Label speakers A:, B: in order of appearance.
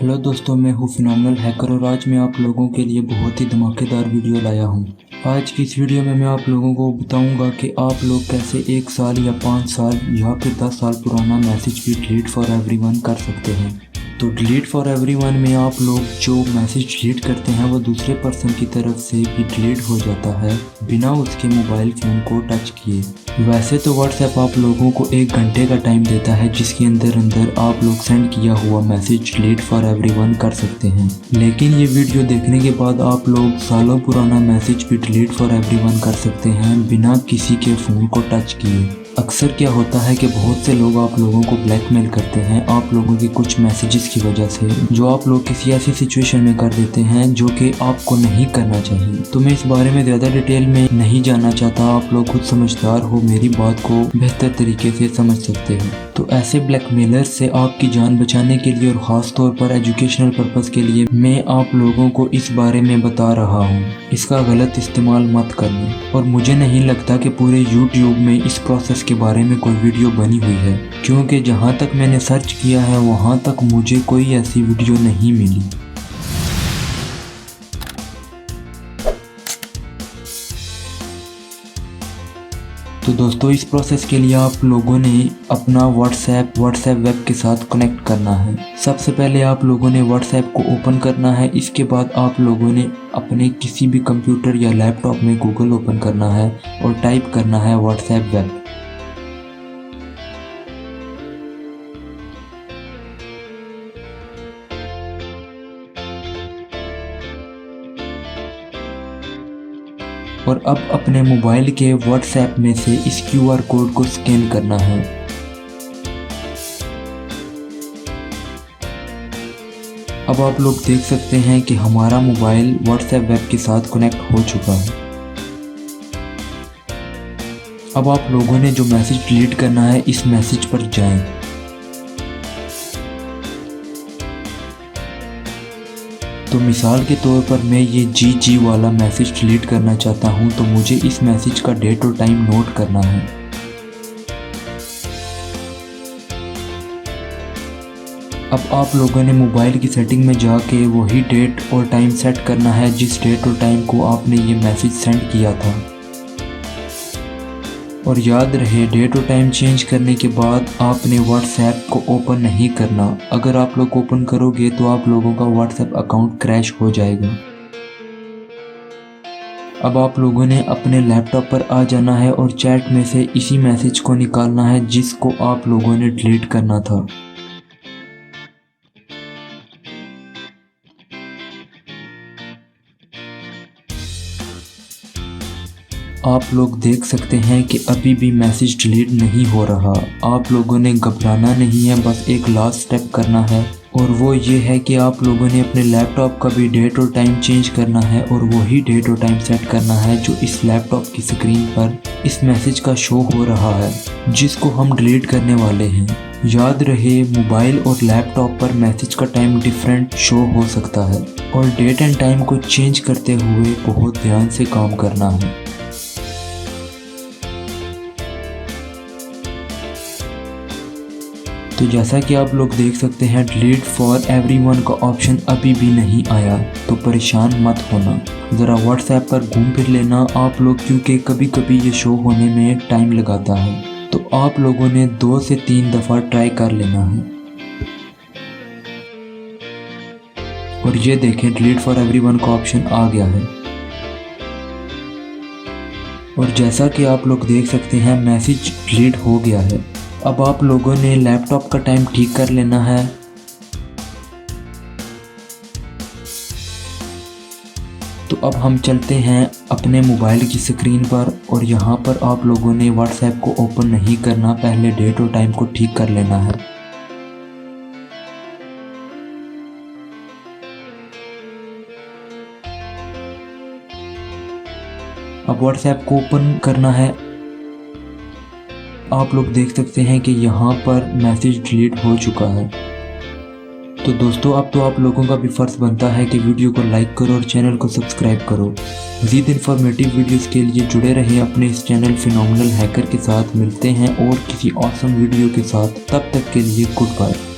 A: Hello दोस्तों, मैं हूँ फिनोमिनल हैकर और आज मैं आप लोगों के लिए बहुत ही धमाकेदार वीडियो लाया हूँ। आज की इस वीडियो में मैं आप लोगों को बताऊंगा कि आप लोग कैसे 1 साल या 5 साल या फिर 10 साल पुराना मैसेज भी डिलीट फॉर एवरीवन कर सकते हैं। तो डिलीट फॉर एवरीवन में आप लोग जो मैसेज डिलीट करते हैं वो दूसरे पर्सन की तरफ से भी डिलीट हो जाता है बिना उसके मोबाइल फ़ोन को टच किए। वैसे तो व्हाट्सएप आप लोगों को 1 घंटे का टाइम देता है जिसके अंदर आप लोग सेंड किया हुआ मैसेज डिलीट फॉर एवरीवन कर सकते हैं, लेकिन ये वीडियो देखने के बाद आप लोग सालों पुराना मैसेज भी डिलीट फॉर एवरीवन कर सकते हैं बिना किसी के फ़ोन को टच किए। अक्सर क्या होता है कि बहुत से लोग आप लोगों को ब्लैकमेल करते हैं आप लोगों के कुछ मैसेजेस की वजह से, जो आप लोग किसी ऐसी सिचुएशन में कर देते हैं जो कि आपको नहीं करना चाहिए। तो मैं इस बारे में ज़्यादा डिटेल में नहीं जानना चाहता, आप लोग खुद समझदार हो, मेरी बात को बेहतर तरीके से समझ सकते हो। तो ऐसे ब्लैकमेलर से आपकी जान बचाने के लिए और ख़ास तौर पर एजुकेशनल पर्पज़ के लिए मैं आप लोगों को इस बारे में बता रहा हूँ। इसका गलत इस्तेमाल मत करना। और मुझे नहीं लगता कि पूरे यूट्यूब में इस प्रोसेस के बारे में कोई वीडियो बनी हुई है, क्योंकि जहाँ तक मैंने सर्च किया है वहाँ तक मुझे कोई ऐसी वीडियो नहीं मिली। तो दोस्तों, इस प्रोसेस के लिए आप लोगों ने अपना व्हाट्सएप वेब के साथ कनेक्ट करना है। सबसे पहले आप लोगों ने व्हाट्सएप को ओपन करना है। इसके बाद आप लोगों ने अपने किसी भी कंप्यूटर या लैपटॉप में गूगल ओपन करना है और टाइप करना है व्हाट्सएप वेब। और अब अपने मोबाइल के व्हाट्सएप में से इस QR कोड को स्कैन करना है। अब आप लोग देख सकते हैं कि हमारा मोबाइल व्हाट्सएप वेब के साथ कनेक्ट हो चुका है। अब आप लोगों ने जो मैसेज डिलीट करना है इस मैसेज पर जाएं। तो मिसाल के तौर पर मैं ये GG वाला मैसेज डिलीट करना चाहता हूँ, तो मुझे इस मैसेज का डेट और टाइम नोट करना है। अब आप लोगों ने मोबाइल की सेटिंग में जाके वही डेट और टाइम सेट करना है जिस डेट और टाइम को आपने ये मैसेज सेंड किया था। और याद रहे, डेट और टाइम चेंज करने के बाद आपने व्हाट्सएप को ओपन नहीं करना। अगर आप लोग ओपन करोगे तो आप लोगों का व्हाट्सएप अकाउंट क्रैश हो जाएगा। अब आप लोगों ने अपने लैपटॉप पर आ जाना है और चैट में से इसी मैसेज को निकालना है जिसको आप लोगों ने डिलीट करना था। आप लोग देख सकते हैं कि अभी भी मैसेज डिलीट नहीं हो रहा। आप लोगों ने घबराना नहीं है, बस एक लास्ट स्टेप करना है और वो ये है कि आप लोगों ने अपने लैपटॉप का भी डेट और टाइम चेंज करना है और वही डेट और टाइम सेट करना है जो इस लैपटॉप की स्क्रीन पर इस मैसेज का शो हो रहा है जिसको हम डिलीट करने वाले हैं। याद रहे, मोबाइल और लैपटॉप पर मैसेज का टाइम डिफरेंट शो हो सकता है और डेट एंड टाइम को चेंज करते हुए बहुत ध्यान से काम करना है। तो जैसा कि आप लोग देख सकते हैं, डिलीट फॉर एवरीवन का ऑप्शन अभी भी नहीं आया, तो परेशान मत होना। ज़रा व्हाट्सएप पर घूम फिर लेना आप लोग, क्योंकि कभी कभी ये शो होने में टाइम लगाता है। तो आप लोगों ने 2 से 3 दफ़ा ट्राई कर लेना है। और ये देखें, डिलीट फॉर एवरीवन का ऑप्शन आ गया है। और जैसा कि आप लोग देख सकते हैं, मैसेज डिलीट हो गया है। अब आप लोगों ने लैपटॉप का टाइम ठीक कर लेना है। तो अब हम चलते हैं अपने मोबाइल की स्क्रीन पर और यहाँ पर आप लोगों ने व्हाट्सएप को ओपन नहीं करना, पहले डेट और टाइम को ठीक कर लेना है। अब व्हाट्सएप को ओपन करना है। आप लोग देख सकते हैं कि यहाँ पर मैसेज डिलीट हो चुका है। तो दोस्तों, अब तो आप लोगों का भी फ़र्ज़ बनता है कि वीडियो को लाइक करो और चैनल को सब्सक्राइब करो। मज़ीद इन्फॉर्मेटिव वीडियोस के लिए जुड़े रहें अपने इस चैनल फिनोमिनल हैकर के साथ। मिलते हैं और किसी ऑसम वीडियो के साथ, तब तक के लिए गुड बाय।